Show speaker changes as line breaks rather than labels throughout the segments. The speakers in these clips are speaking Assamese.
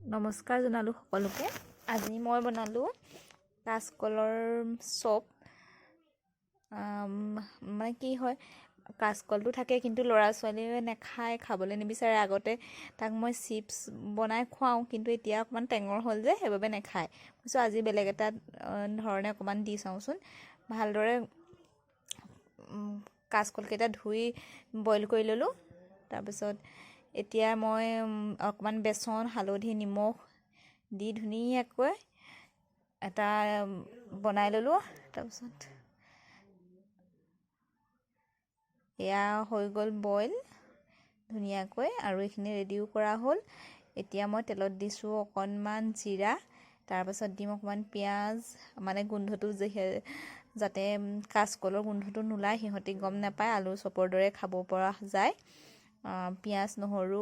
নমস্কাৰ জনালোঁ সকলোকে। আজি মই বনালোঁ কাচকলৰ চপ। মানে কি হয়, কাচকলটো থাকে কিন্তু ল'ৰা ছোৱালীয়ে নাখায়, খাবলৈ নিবিচাৰে। আগতে তাক মই চিপছ বনাই খুৱাওঁ, কিন্তু এতিয়া অকণমান টেঙৰ হ'ল যে সেইবাবে নাখায়। কৈছোঁ আজি বেলেগ এটা ধৰণে অকণমান দি চাওঁচোন। ভালদৰে কাচকলকেইটা ধুই বইল কৰি ল'লোঁ। তাৰপিছত এতিয়া মই অকণমান বেচন, হালধি, নিমখ দি ধুনীয়াকৈ এটা বনাই ল'লোঁ। তাৰপিছত এয়া হৈ গ'ল বইল ধুনীয়াকৈ, আৰু এইখিনি ৰেডিও কৰা হ'ল। এতিয়া মই তেলত দিছোঁ অকণমান জিৰা, তাৰপাছত দিম অকণমান পিঁয়াজ। মানে গোন্ধটো যাতে কাচকলৰ গোন্ধটো নোলায়, সিহঁতি গম নাপায়, আলু চপৰ দৰে খাব পৰা যায়। পিঁয়াজ, নহৰু,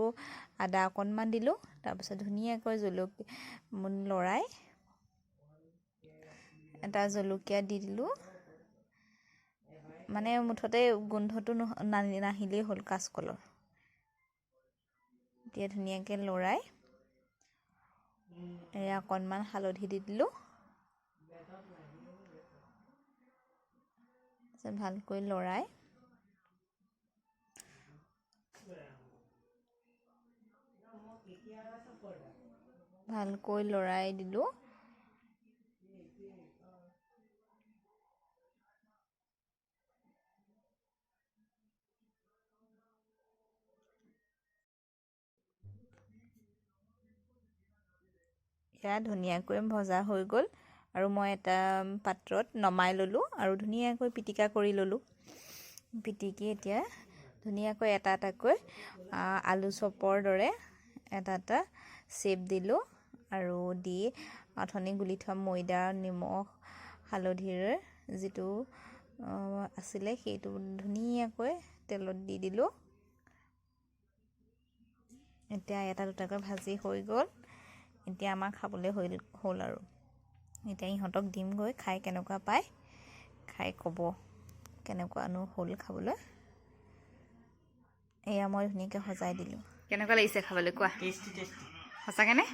আদা অকণমান দিলোঁ। তাৰপিছত ধুনীয়াকৈ লৰাই এটা জলকীয়া দি দিলোঁ। মানে মুঠতে গোন্ধটো নাহিলেই হ'ল কাচকলৰ। এতিয়া ধুনীয়াকৈ লৰাই এয়া অকণমান হালধি দি দিলোঁ। ভালকৈ লৰাই দিলোঁ। এয়া ধুনীয়াকৈ ভজা হৈ গ'ল, আৰু মই এটা পাত্ৰত নমাই ল'লোঁ আৰু ধুনীয়াকৈ পিটিকা কৰি ল'লোঁ। পিটিকি এতিয়া ধুনীয়াকৈ এটা এটাকৈ আলু চপৰ দৰে এটা এটা শ্বেপ দিলোঁ, আৰু দি অথনি গুলি থোৱা ময়দা, নিমখ, হালধিৰে যিটো আছিলে সেইটো ধুনীয়াকৈ তেলত দি দিলোঁ। এতিয়া এটা দুটাকৈ ভাজি হৈ গ'ল। এতিয়া আমাৰ খাবলৈ হ'ল আৰু এতিয়া ইহঁতক দিমগৈ, খাই কেনেকুৱা পায় খাই ক'ব কেনেকুৱানো হ'ল খাবলৈ। এয়া মই ধুনীয়াকৈ সজাই দিলোঁ। কেনেকুৱা লাগিছে খাবলৈ কোৱা? সঁচাকৈ নে?